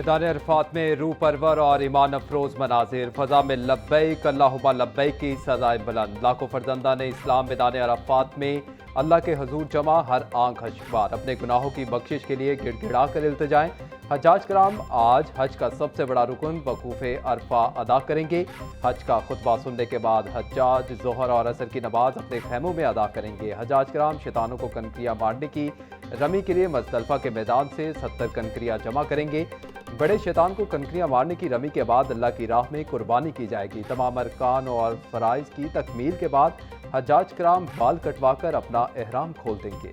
मैदान अरफात में रूह परवर और ईमान अफरोज मनाजिर, फजा में लब्बैक अल्लाहुम्मा लब्बैक की सदाए बुलंद। लाखों फरजंदा ने इस्लाम मैदान अरफात में अल्लाह के हजूर जमा, हर आंख हशबार, अपने गुनाहों की बख्शिश के लिए गिड़गिड़ा कर इल्तिजाएं। हज्जाज कराम आज हज का सबसे बड़ा रुकन वकूफ़े अरफा अदा करेंगे। हज का खुतबा सुनने के बाद हज्जाज जोहर और असर की नमाज अपने खैमों में अदा करेंगे। हज्जाज कराम शैतानों को कनकरियाँ मारने की रमी के लिए मुज़दलिफ़ा के मैदान से 70 कनकरियाँ जमा करेंगे। बड़े शैतान को कनकरियाँ मारने की रमी के बाद अल्लाह की राह में कुर्बानी की जाएगी। तमाम अरकान और फ़राइज़ की तकमील के बाद हज्जाज कराम बाल कटवाकर अपना एहराम खोल देंगे।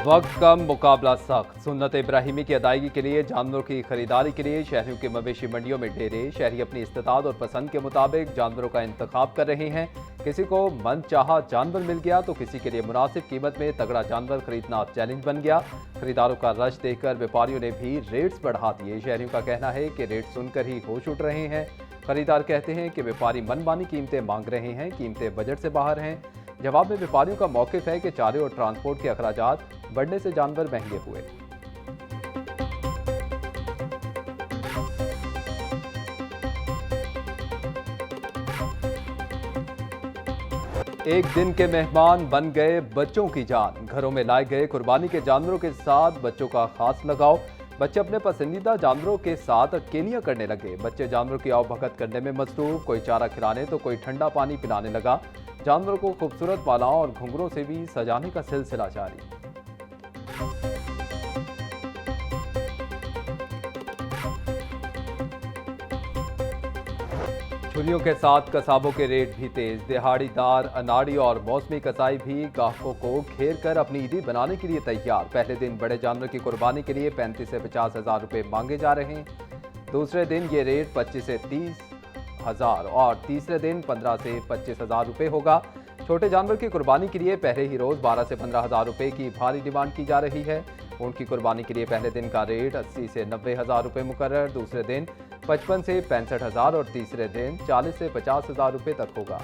वक्त कम, मुकाबला सख्त। सुन्नत इब्राहिमी की अदायगी के लिए जानवरों की खरीदारी के लिए शहरियों के मवेशी मंडियों में डेरे। शहरी अपनी इस्तेताद और पसंद के मुताबिक जानवरों का इंतखाब कर रहे हैं। किसी को मन चाहा जानवर मिल गया तो किसी के लिए मुनासिब कीमत में तगड़ा जानवर खरीदना चैलेंज बन गया। खरीदारों का रश देखकर व्यापारियों ने भी रेट्स बढ़ा दिए। शहरियों का कहना है कि रेट सुनकर ही होश उठ रहे हैं। खरीदार कहते हैं कि व्यापारी मनमानी कीमतें मांग रहे हैं, कीमतें बजट से बाहर हैं। जवाब में व्यापारियों का मौक़िफ़ है कि चारे और ट्रांसपोर्ट के अखराजात बढ़ने से जानवर महंगे हुए। एक दिन के मेहमान बन गए बच्चों की जान। घरों में लाए गए कुर्बानी के जानवरों के साथ बच्चों का खास लगाव। बच्चे अपने पसंदीदा जानवरों के साथ अकेलियां करने लगे। बच्चे जानवरों की आवभगत करने में मसरूफ, कोई चारा खिलाने तो कोई ठंडा पानी पिलाने लगा। जानवरों को खूबसूरत मालाओं और घुंघरों से भी सजाने का सिलसिला जारी। छुरियों के साथ कसाबों के रेट भी तेज। दिहाड़ीदार, अनाड़ी और मौसमी कसाई भी गाहकों को घेर कर अपनी ईदी बनाने के लिए तैयार। पहले दिन बड़े जानवर की कुर्बानी के लिए 35 से 50 हज़ार रुपये मांगे जा रहे हैं। दूसरे दिन ये रेट 25 से 30 हज़ार और तीसरे दिन 15 से 25 हज़ार रुपये होगा। छोटे जानवर की कुर्बानी के लिए पहले ही रोज़ 12 से 15 हज़ार रुपये की भारी डिमांड की जा रही है। ऊँट की कुर्बानी के लिए पहले दिन का रेट 80 से 90 हज़ार रुपये मुकर्रर, दूसरे दिन 55 से 65 हज़ार और तीसरे दिन 40 से 50 हज़ार रुपये तक होगा।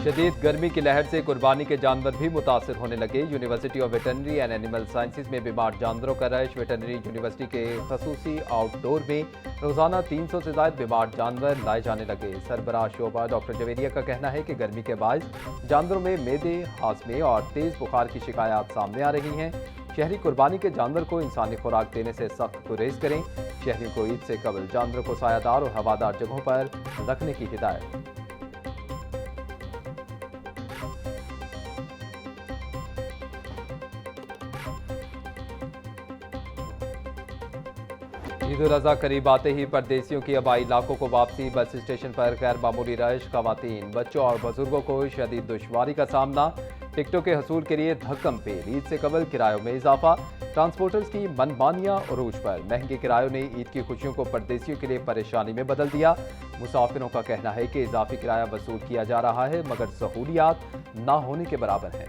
शदीद गर्मी की लहर से कुर्बानी के जानवर भी मुतासिर होने लगे। University of veterinary and animal sciences में बीमार जानवरों का रश। वेटरनरी यूनिवर्सिटी के खसूसी आउटडोर में रोजाना 300 से ज्यादा बीमार जानवर लाए जाने लगे। सरबराह शोबा डॉक्टर जवेरिया का कहना है कि गर्मी के बायस जानवरों में मैदे, हाजमे और तेज बुखार की शिकायत सामने आ रही हैं। शहरी कुर्बानी के जानवर को इंसानी खुराक देने से सख्त गुरेज करें। शहरियों को ईद से कबल जानवरों को सायादार और हवादार जगहों पर रखने की हिदायत। ईद उल अज़हा करीब आते ही परदेसियों की आबाई इलाकों को वापसी। बस स्टेशन पर गैर मामूली रश। खवातीन, बच्चों और बुजुर्गों को शदीद दुश्वारी का सामना। टिकटों के हसूल के लिए धक्कम पेल। ईद से कबल किरायों में इजाफा। ट्रांसपोर्टर्स की मनमानियां उरूज पर। महंगे किरायों ने ईद की खुशियों को परदेसियों के लिए परेशानी में बदल दिया। मुसाफिरों का कहना है कि इजाफी किराया वसूल किया जा रहा है मगर सहूलियात ना होने के बराबर है।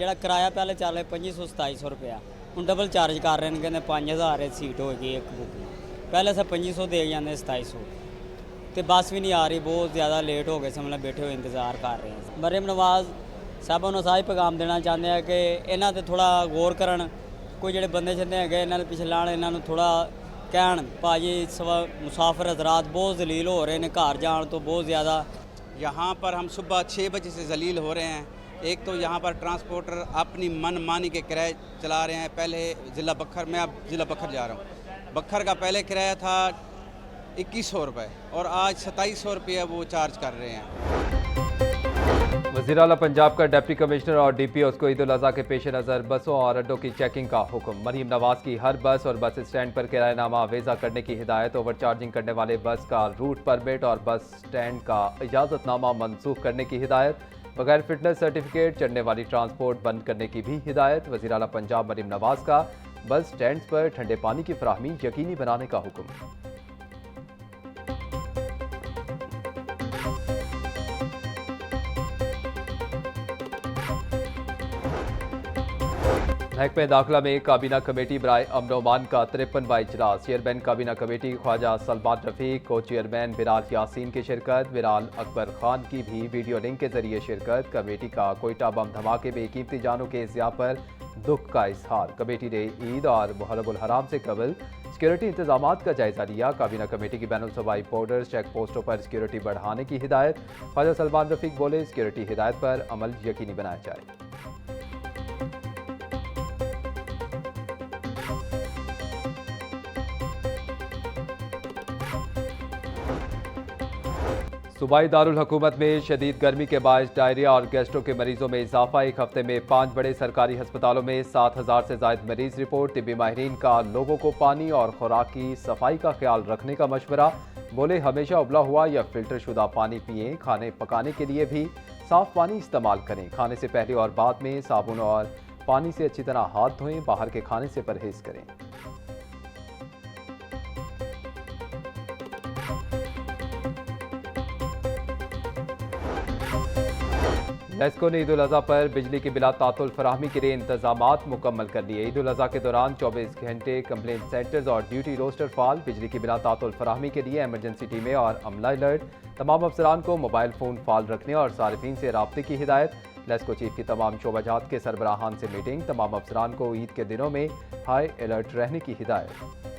ਜਿਹੜਾ ਕਿਰਾਇਆ ਪਹਿਲੇ ਚੱਲ ਰਿਹਾ 2500-2700 ਰੁਪਇਆ, ਹੁਣ ਡਬਲ ਚਾਰਜ ਕਰ ਰਹੇ ਨੇ, ਕਹਿੰਦੇ 5000 ਸੀਟ ਹੋਏਗੀ ਇੱਕ ਬੁੱਕ। ਪਹਿਲੇ ਸੇ 2500 ਦੇ ਜਾਂਦੇ 2700 ਤੇ ਬੱਸ ਵੀ ਨਹੀਂ ਆ ਰਹੀ, ਬਹੁਤ ਜ਼ਿਆਦਾ ਲੇਟ ਹੋ ਗਏ। ਸਮਝ ਬੈਠੇ ਹੋਏ ਇੰਤਜ਼ਾਰ ਕਰ ਰਹੇ ਹਾਂ। ਮਰੀਮ ਨਵਾਜ਼ ਸਾਹਿਬਾਂ ਨੂੰ ਸਾਈ ਪੈਗਾਮ ਦੇਣਾ ਚਾਹੁੰਦੇ ਆ ਕਿ ਇਹਨਾਂ ਤੇ ਥੋੜਾ ਗੌਰ ਕਰਨ। ਕੋਈ ਜਿਹੜੇ ਬੰਦੇ ਛੱਡੇ ਹੈਗੇ ਇਹਨਾਂ ਦੇ ਪਿੱਛੇ ਲਾਣ, ਇਹਨਾਂ ਨੂੰ ਥੋੜਾ ਕਹਿਣ ਭਾਜੀ मुसाफिर हजरात बहुत जलील हो रहे हैं घर जान तो बहुत ज़्यादा। यहाँ पर हम सुबह 6 बजे से जलील हो रहे हैं। एक तो यहाँ पर ट्रांसपोर्टर अपनी मनमानी के किराए चला रहे हैं। पहले ज़िला बखर, मैं अब ज़िला बखर जा रहा हूँ। बखर का पहले किराया था 2100 रुपये और आज 2700 रुपये वो चार्ज कर रहे हैं। वज़ीर आला पंजाब का डिप्टी कमिश्नर और DPOs को ईद उल अज़हा के पेश नज़र बसों और अड्डों की चेकिंग का हुक्म। मरीम नवाज की हर बस और बस स्टैंड पर किरायानामा वेज़ा करने की हिदायत। ओवर चार्जिंग करने वाले बस का रूट परमिट और बस स्टैंड का इजाज़तनामा मनसूख करने की हिदायत। बगैर फिटनेस सर्टिफिकेट चढ़ने वाली ट्रांसपोर्ट बंद करने की भी हिदायत। वज़ीर आला पंजाब मरीम नवाज का बस स्टैंड पर ठंडे पानी की फराहमी यकीनी बनाने का हुक्म। महकमे दाखिला में काबीना कमेटी बराए अमन ओमान का 53वां इजलास। चेयरमैन काबीना कमेटी ख्वाजा सलमान रफीक, को चेयरमैन बिलाल यासीन की शिरकत। बिलाल अकबर खान की भी वीडियो लिंक के जरिए शिरकत। कमेटी का कोयटा बम धमाके में कीमती जानों के ज़िया पर दुख का इजहार। कमेटी ने ईद और मुहर्रम हराम से कबल सिक्योरिटी इंतजाम का जायजा लिया। काबीना कमेटी की बैनुल सूबाई बॉर्डर चेक पोस्टों पर सिक्योरिटी बढ़ाने की हिदायत। ख्वाजा सलमान रफीक बोले, सिक्योरिटी हिदायत पर अमल यकीनी बनाया जाए। सूबाई दारुल हुकूमत में शदीद गर्मी के बायस डायरिया और गैस्ट्रो के मरीजों में इजाफा। एक हफ्ते में 5 बड़े सरकारी अस्पतालों में 7,000 से ज्यादा मरीज रिपोर्ट। तिब्बी माहिरीन का लोगों को पानी और खुराक की सफाई का ख्याल रखने का मशवरा। बोले, हमेशा उबला हुआ या फिल्टर शुदा पानी पिएं। खाने पकाने के लिए भी साफ पानी इस्तेमाल करें। खाने से पहले और बाद में साबुन और पानी से अच्छी तरह हाथ धोएं। बाहर के खाने से परहेज करें। लेस्को ने ईद उल अज़हा पर बिजली की बिला तातुल फराहमी के लिए इंतजामात मुकम्मल कर लिए। ईद उल अज़हा के दौरान 24 घंटे कंप्लेंट सेंटर्स और ड्यूटी रोस्टर फाल। बिजली की बिला तातुल फराहमी के लिए एमरजेंसी टीमें और अमला अलर्ट। तमाम अफसरान को मोबाइल फ़ोन फाल रखने और सारिफीन से राब्ते की हिदायत। लेस्को चीफ की तमाम शोबाजात के सरबराहान से मीटिंग। तमाम अफसरान को ईद के दिनों में हाई अलर्ट रहने की हिदायत।